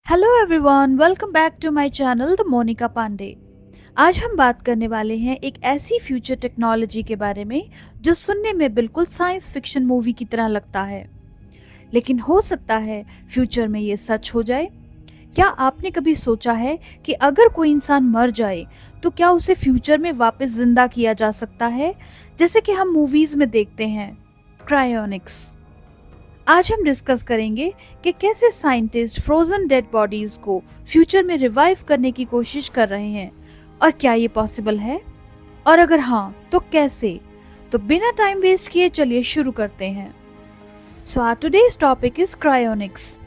Hello everyone, welcome back to my channel the Monika Pandey. आज हम बात करने वाले हैं एक ऐसी फ्यूचर टेक्नोलॉजी के बारे में जो सुनने में बिल्कुल साइंस फिक्शन मूवी की तरह लगता है, लेकिन हो सकता है फ्यूचर में ये सच हो जाए। क्या आपने कभी सोचा है कि अगर कोई इंसान मर जाए तो क्या उसे फ्यूचर में वापस जिंदा किया जा सकता है, जैसे कि हम मूवीज में देखते हैं? क्रायोनिक्स। आज हम डिस्कस करेंगे कि कैसे साइंटिस्ट फ्रोजन डेड बॉडीज को फ्यूचर में रिवाइव करने की कोशिश कर रहे हैं और क्या ये पॉसिबल है, और अगर हाँ तो कैसे। तो बिना टाइम वेस्ट किए चलिए शुरू करते हैं। So our today's topic is cryonics.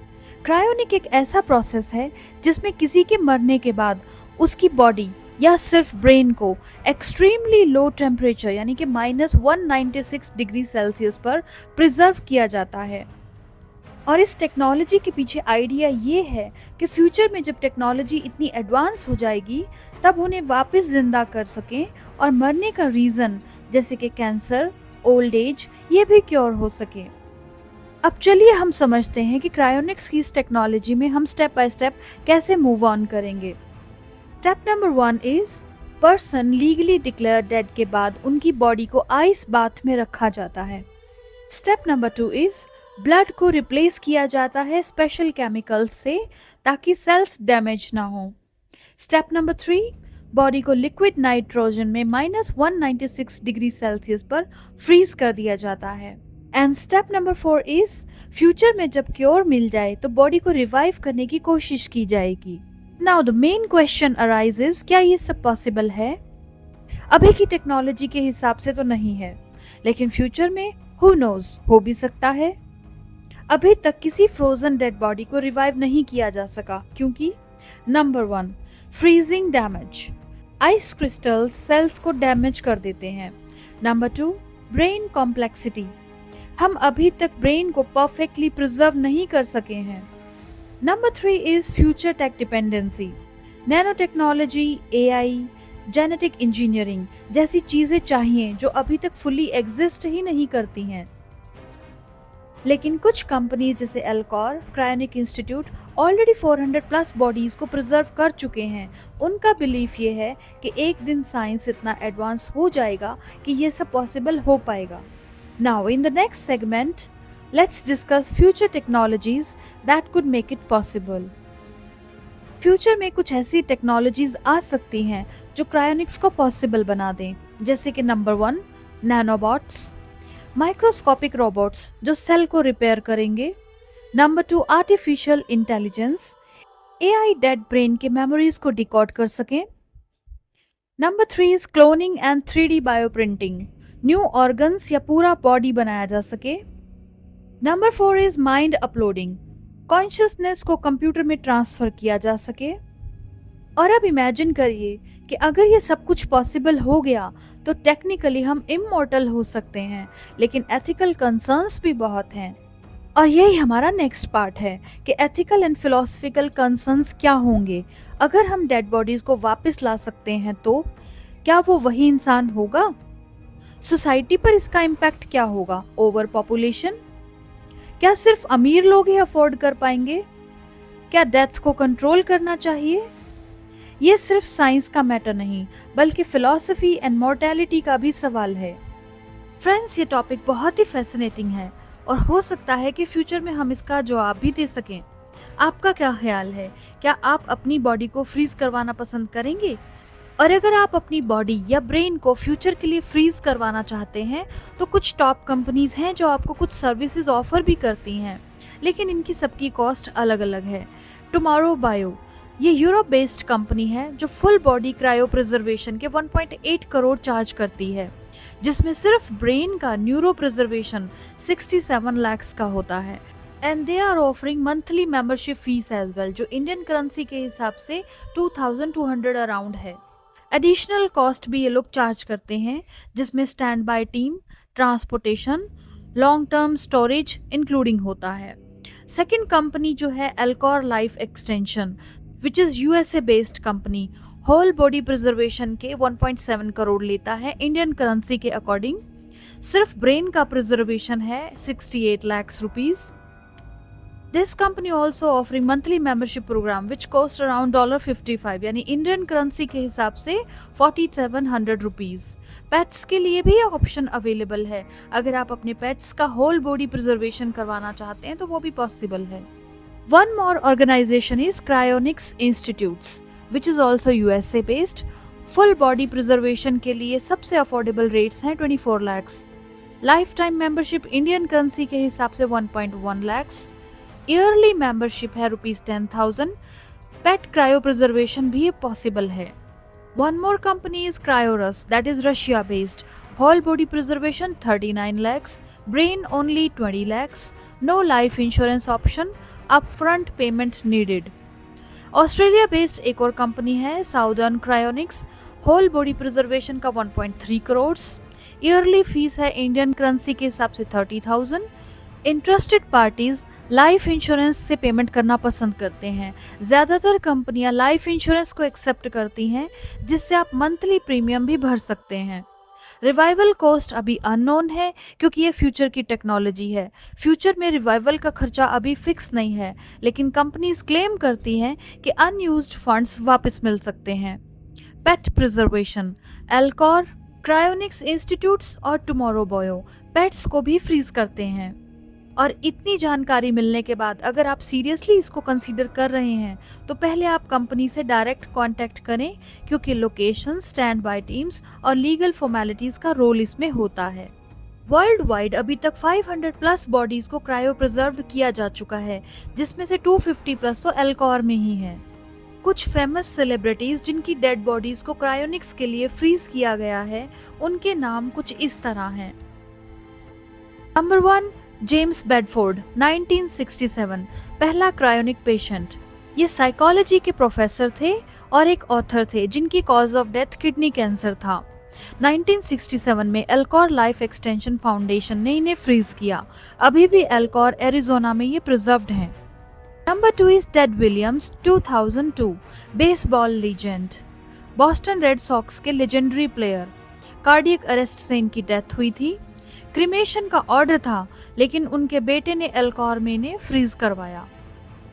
Cryonic एक ऐसा प्रोसेस है जिसमें किसी के मरने के बाद उसकी बॉडी या सिर्फ ब्रेन को एक्सट्रीमली लो टेम्परेचर यानी कि -196 डिग्री सेल्सियस पर प्रिजर्व किया जाता है। और इस टेक्नोलॉजी के पीछे आइडिया ये है कि फ्यूचर में जब टेक्नोलॉजी इतनी एडवांस हो जाएगी तब उन्हें वापस जिंदा कर सकें और मरने का रीज़न जैसे कि कैंसर, ओल्ड एज, ये भी क्योर हो सके। अब चलिए हम समझते हैं कि क्रायोनिक्स की इस टेक्नोलॉजी में हम स्टेप बाय स्टेप कैसे मूव ऑन करेंगे। Step number 1 is person legally declare dead के बाद उनकी बॉडी को आइस बाथ में रखा जाता है। स्टेप नंबर 2 इज ब्लड को रिप्लेस किया जाता है स्पेशल केमिकल्स से ताकि सेल्स डैमेज ना हो। स्टेप नंबर 3, बॉडी को लिक्विड नाइट्रोजन में -196 डिग्री सेल्सियस पर फ्रीज कर दिया जाता है। And step number 4 is future में जब क्योर मिल जाए तो बॉडी को रिवाइव करने की कोशिश की जाएगी। Now the main question arises, क्या ये सब पॉसिबल है? अभी की टेक्नोलॉजी के हिसाब से तो नहीं है, लेकिन फ्यूचर में हु नोज, हो भी सकता है। अभी तक किसी फ्रोजन डेड बॉडी को रिवाइव नहीं किया जा सका क्योंकि number 1, freezing damage, ice crystals cells को डैमेज कर देते हैं। नंबर 2, ब्रेन कॉम्प्लेक्सिटी, हम अभी तक ब्रेन को परफेक्टली प्रिजर्व नहीं कर सके हैं। Number 3 is future tech dependency, nano technology, AI, genetic engineering जैसी चीजें चाहिए जो अभी तक फुली एग्जिस्ट ही नहीं करती हैं। लेकिन कुछ कंपनीज जैसे एल्कोर, cryonic institute already 400 plus bodies को प्रिजर्व कर चुके हैं। उनका बिलीफ ये है कि एक दिन साइंस इतना एडवांस हो जाएगा कि ये सब पॉसिबल हो पाएगा। Now in the next segment let's discuss future technologies that could make it possible. Future में कुछ ऐसी टेक्नोलॉजीज आ सकती हैं जो क्रायोनिक्स को पॉसिबल बना दें, जैसे कि नंबर 1, नैनोबॉट्स, माइक्रोस्कोपिक रोबोट्स जो सेल को रिपेयर करेंगे। Number 2, artificial intelligence, AI dead brain के मेमोरीज को डिकोड कर सकें। Number 3 is cloning and 3D bioprinting, new organs या पूरा बॉडी बनाया जा सके। Number 4 is mind uploading, consciousness को कंप्यूटर में ट्रांसफर किया जा सके। और अब इमेजिन करिए कि अगर ये सब कुछ पॉसिबल हो गया तो टेक्निकली हम इमॉर्टल हो सकते हैं, लेकिन एथिकल कंसर्न्स भी बहुत हैं। और यही हमारा नेक्स्ट पार्ट है कि एथिकल एंड फिलोसफिकल कंसर्न्स क्या होंगे। अगर हम डेड बॉडीज को वापस ला सकते हैं तो क्या वो वही इंसान होगा? सोसाइटी पर इसका इम्पैक्ट क्या होगा? ओवर पॉपुलेशन, क्या सिर्फ अमीर लोग ही अफोर्ड कर पाएंगे? क्या डेथ को कंट्रोल करना चाहिए? ये सिर्फ साइंस का मैटर नहीं बल्कि फिलॉसफी एंड मॉर्टेलिटी का भी सवाल है। फ्रेंड्स, ये टॉपिक बहुत ही फैसिनेटिंग है और हो सकता है कि फ्यूचर में हम इसका जवाब भी दे सकें। आपका क्या ख्याल है? क्या आप अपनी बॉडी को फ्रीज करवाना पसंद करेंगे? और अगर आप अपनी बॉडी या ब्रेन को फ्यूचर के लिए फ्रीज करवाना चाहते हैं तो कुछ टॉप कंपनीज हैं जो आपको कुछ सर्विसेज ऑफर भी करती हैं, लेकिन इनकी सबकी कॉस्ट अलग अलग है। टुमारो बायो, ये यूरोप बेस्ड कंपनी है जो फुल बॉडी क्रायो प्रिजर्वेशन के 1.8 करोड़ चार्ज करती है, जिसमें सिर्फ ब्रेन का न्यूरो प्रिजर्वेशन 67 लाख का होता है। And they are offering monthly membership fees as well, जो इंडियन करेंसी के हिसाब से 2200 अराउंड है। एडिशनल कॉस्ट भी ये लोग चार्ज करते हैं, जिसमें standby team, transportation, long term storage including होता है। सेकेंड कंपनी जो है Alcor life extension, which is USA based company, whole body preservation के 1.7 करोड़ लेता है इंडियन करेंसी के अकॉर्डिंग। सिर्फ ब्रेन का प्रिजर्वेशन है 68 lakh rupees. This company also offering monthly membership program which cost around $55 यानी इंडियन करेंसी के हिसाब से 4700 रुपीज। पेट्स के लिए भी ये ऑप्शन अवेलेबल है। अगर आप अपने पेट्स का होल बॉडी प्रिजर्वेशन करवाना चाहते हैं तो वो भी पॉसिबल है। One more organization is Cryonics Institutes which is also USA based। Full body preservation के लिए सबसे अफोर्डेबल रेट्स हैं 24 lakhs। Lifetime membership Indian currency के हिसाब से 1.1 lakhs। ईयरली मेंबरशिप है ₹10,000। पेट क्रायो प्रिजर्वेशन भी पॉसिबल है। One more company is KrioRus that is Russia based. Whole body preservation 39 lakhs, brain only 20 lakhs, no life insurance option, upfront payment needed. Australia based एक और company है southern cryonics. Whole body preservation का 1.3 crore. Yearly fees है Indian currency के हिसाब से 30,000। Interested parties life insurance से payment करना पसंद करते हैं। ज़्यादातर कंपनियां लाइफ इंश्योरेंस को एक्सेप्ट करती हैं जिससे आप मंथली प्रीमियम भी भर सकते हैं। रिवाइवल कॉस्ट अभी अननोन है क्योंकि ये फ्यूचर की टेक्नोलॉजी है। फ्यूचर में रिवाइवल का खर्चा अभी फिक्स नहीं है, लेकिन कंपनीज क्लेम करती हैं कि अनयूज्ड फंड्स वापस मिल सकते हैं। पेट प्रिजर्वेशन एल्कोर, क्रायोनिक्स इंस्टीट्यूट्स और टुमारो बायो पेट्स को भी फ्रीज करते हैं। और इतनी जानकारी मिलने के बाद अगर आप सीरियसली इसको कंसीडर कर रहे हैं तो पहले आप कंपनी से डायरेक्ट कांटेक्ट करें क्योंकि लोकेशन, स्टैंड बाय टीम्स और लीगल फॉर्मेलिटीज का रोल इसमें होता है। वर्ल्ड वाइड अभी तक 500 प्लस बॉडीज को क्रायो प्रिजर्व किया जा चुका है, जिसमें से 250 प्लस तो एल्कोर में ही है। कुछ फेमस सेलिब्रिटीज जिनकी डेड बॉडीज को क्रायोनिक्स के लिए फ्रीज किया गया है, उनके नाम कुछ इस तरह हैं। नंबर 1 जेम्स बेडफोर्ड 1967 पहला क्रायोनिक पेशेंट। ये साइकोलॉजी के प्रोफेसर थे और एक ऑथर थे जिनकी cause of death kidney cancer था। 1967 में एल्कोर लाइफ एक्सटेंशन फाउंडेशन ने इन्हें फ्रीज किया। अभी भी एल्कोर एरिजोना में ये प्रिजर्व्ड हैं। Number 2 is Ted Williams 2002 baseball legend. Boston Red Sox के लेजेंडरी प्लेयर। कार्डियक अरेस्ट से इनकी डेथ हुई थी। क्रिमेशन का ऑर्डर था लेकिन उनके बेटे ने एल्कोर में इन्हें फ्रीज करवाया।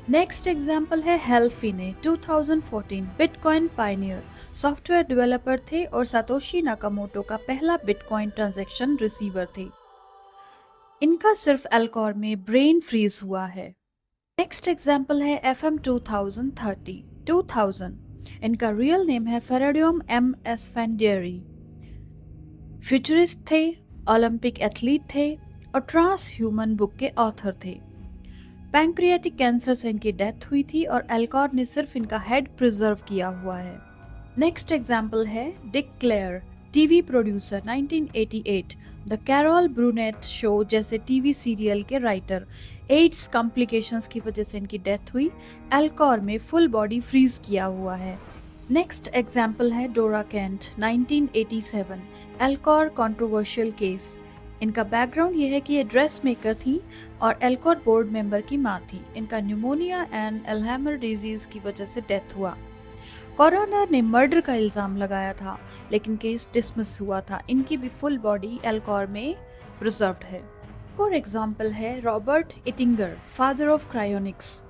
नेक्स्ट एग्जाम्पल है Hal Finney 2014 bitcoin pioneer. Software developer थे और सातोशी नाकामोटो का पहला बिटकॉइन ट्रांजैक्शन रिसीवर थे। इनका सिर्फ एल्कोर में ब्रेन फ्रीज हुआ है। नेक्स्ट एग्जाम्पल है FM 2000। इनका रियल नेम है फेरेडियम M. एस्फेंडियरी। फ्यूचरिस्ट थे, ओलंपिक एथलीट थे और ट्रांस ह्यूमन बुक के ऑथर थे। पैंक्रियाटिक कैंसर से इनकी डेथ हुई थी और एल्कोर ने सिर्फ इनका हेड प्रिजर्व किया हुआ है। नेक्स्ट एग्जाम्पल है Dick Clair, TV producer 1988, the Carol Burnett show जैसे टीवी सीरियल के राइटर। एड्स कॉम्प्लिकेशंस की वजह से इनकी डेथ हुई। एल्कोर में फुल बॉडी फ्रीज किया हुआ है। नेक्स्ट एग्जाम्पल है डोरा केंट 1987, एल्कोर कंट्रोवर्शियल केस। इनका बैकग्राउंड ये है कि ये ड्रेस मेकर थी और एल्कोर बोर्ड मेंबर की माँ थी। इनका न्यूमोनिया एंड अल्जाइमर डिजीज की वजह से डेथ हुआ। कोरोनर ने मर्डर का इल्जाम लगाया था लेकिन केस डिसमिस हुआ था। इनकी भी फुल बॉडी एल्कोर में प्रिजर्व्ड है। और एग्जाम्पल है Robert Ettinger, father of cryonics.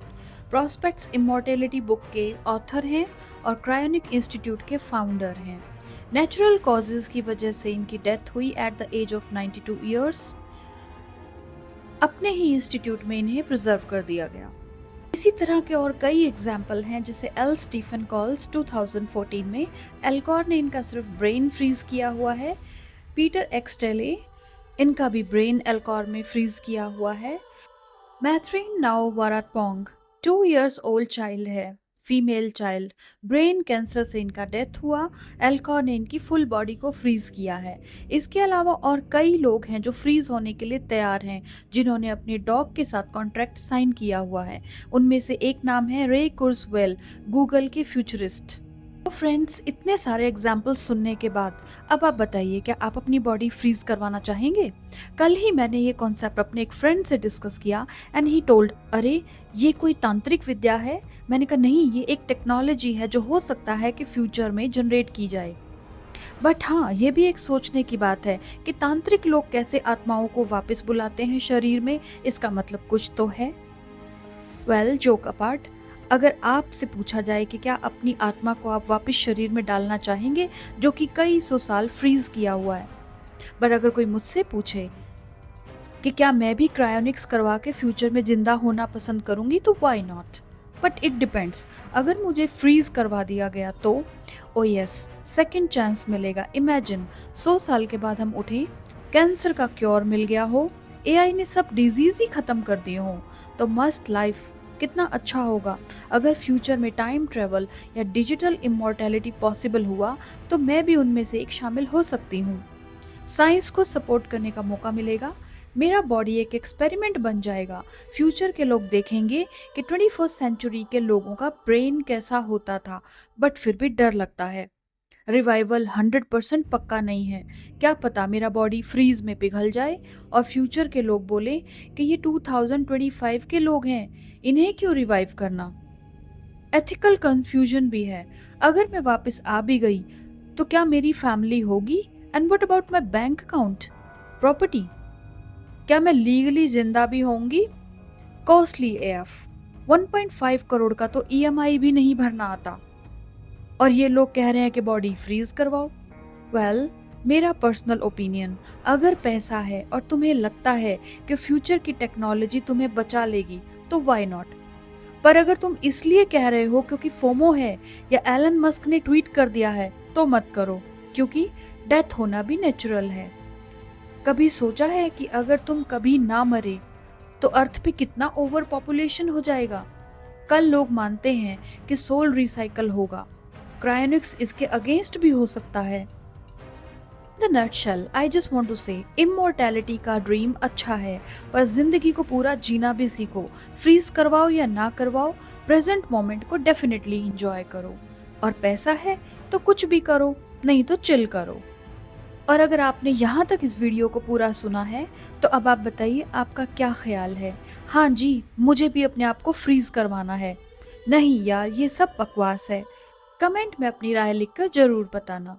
Prospects immortality book के ऑथर हैं और क्रायोनिक इंस्टीट्यूट के फाउंडर हैं। नेचुरल कॉजेज की वजह से इनकी डेथ हुई at the age of 92 years. अपने ही इंस्टीट्यूट में इन्हें प्रिजर्व कर दिया गया। इसी तरह के और कई एग्जाम्पल हैं जैसे एल स्टीफन कॉल्स 2014 में एल्कोर ने इनका सिर्फ ब्रेन फ्रीज किया हुआ है। पीटर एक्सटेले, इनका भी ब्रेन एल्कोर में फ्रीज किया हुआ है। मैथरीन नाओ वाराटपोंग 2 years ओल्ड चाइल्ड है, फीमेल चाइल्ड। ब्रेन कैंसर से इनका डेथ हुआ। एल्कोर ने इनकी फुल बॉडी को फ्रीज किया है। इसके अलावा और कई लोग हैं जो फ्रीज होने के लिए तैयार हैं, जिन्होंने अपने डॉग के साथ कॉन्ट्रैक्ट साइन किया हुआ है। उनमें से एक नाम है रे कुर्जवेल, गूगल के फ्यूचरिस्ट। तो फ्रेंड्स, इतने सारे एग्जाम्पल्स सुनने के बाद अब आप बताइए, क्या आप अपनी बॉडी फ्रीज करवाना चाहेंगे? कल ही मैंने ये कॉन्सेप्ट अपने एक फ्रेंड से डिस्कस किया एंड ही टोल्ड, अरे ये कोई तांत्रिक विद्या है? मैंने कहा नहीं, ये एक टेक्नोलॉजी है जो हो सकता है कि फ्यूचर में जनरेट की जाए। बट हाँ, ये भी एक सोचने की बात है कि तांत्रिक लोग कैसे आत्माओं को वापस बुलाते हैं शरीर में। इसका मतलब कुछ तो है। वेल, जोक अपार्ट, अगर आपसे पूछा जाए कि क्या अपनी आत्मा को आप वापस शरीर में डालना चाहेंगे जो कि कई सौ साल फ्रीज किया हुआ है, पर अगर कोई मुझसे पूछे कि क्या मैं भी क्रायोनिक्स करवा के फ्यूचर में जिंदा होना पसंद करूंगी, तो why not, but it depends. अगर मुझे फ्रीज करवा दिया गया तो ओ यस, सेकंड चांस मिलेगा। इमेजिन 100 साल के बाद हम उठे, कैंसर का क्योर मिल गया हो, एआई ने सब डिजीज ही खत्म कर दिए हो, तो मस्त लाइफ कितना अच्छा होगा। अगर फ्यूचर में टाइम ट्रेवल या डिजिटल इमॉर्टैलिटी पॉसिबल हुआ तो मैं भी उनमें से एक शामिल हो सकती हूँ। साइंस को सपोर्ट करने का मौका मिलेगा, मेरा बॉडी एक एक्सपेरिमेंट बन जाएगा। फ्यूचर के लोग देखेंगे कि 21st सेंचुरी के लोगों का ब्रेन कैसा होता था, बट फिर भी डर लगता है। रिवाइवल 100% पक्का नहीं है, क्या पता मेरा बॉडी फ्रीज में पिघल जाए और फ्यूचर के लोग बोले कि ये 2025 के लोग हैं, इन्हें क्यों रिवाइव करना। एथिकल कंफ्यूजन भी है, अगर मैं वापस आ भी गई तो क्या मेरी फैमिली होगी, and what about my bank account, property, क्या मैं लीगली जिंदा भी होंगी। कॉस्टली एफ, 1.5 करोड़ का तो ईएमआई भी नहीं भरना आता, और ये लोग कह रहे हैं कि बॉडी फ्रीज करवाओ। वेल, मेरा पर्सनल ओपिनियन, अगर पैसा है और तुम्हें लगता है कि फ्यूचर की टेक्नोलॉजी तुम्हें बचा लेगी तो व्हाई नॉट, पर अगर तुम इसलिए कह रहे हो क्योंकि फोमो है या एलन मस्क ने ट्वीट कर दिया है तो मत करो, क्योंकि डेथ होना भी नेचुरल है। कभी सोचा है कि अगर तुम कभी ना मरे तो अर्थ पे कितना ओवर पॉपुलेशन हो जाएगा। कल लोग मानते हैं कि सोल रिसाइकल होगा, क्रायोनिक्स इसके अगेंस्ट भी हो सकता है। The nutshell, I just want to say, immortality का ड्रीम अच्छा है, पर जिंदगी को पूरा जीना भी सीखो। फ्रीज करवाओ या ना करवाओ, प्रेजेंट मोमेंट को डेफिनेटली एंजॉय करो। और पैसा है तो कुछ भी करो, नहीं तो चिल करो। और अगर आपने यहाँ तक इस वीडियो को पूरा सुना है तो अब आप बताइए आपका क्या ख्याल है। हाँ जी, मुझे भी अपने आप को फ्रीज करवाना है, नहीं यार ये सब बकवास है। कमेंट में अपनी राय लिखकर जरूर बताना।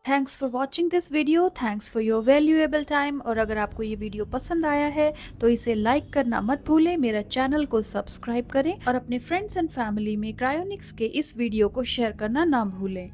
Thanks for watching this video, thanks for your valuable time. और अगर आपको ये वीडियो पसंद आया है तो इसे लाइक करना मत भूलें, मेरा चैनल को सब्सक्राइब करें और अपने फ्रेंड्स एंड फैमिली में क्रायोनिक्स के इस वीडियो को शेयर करना ना भूलें।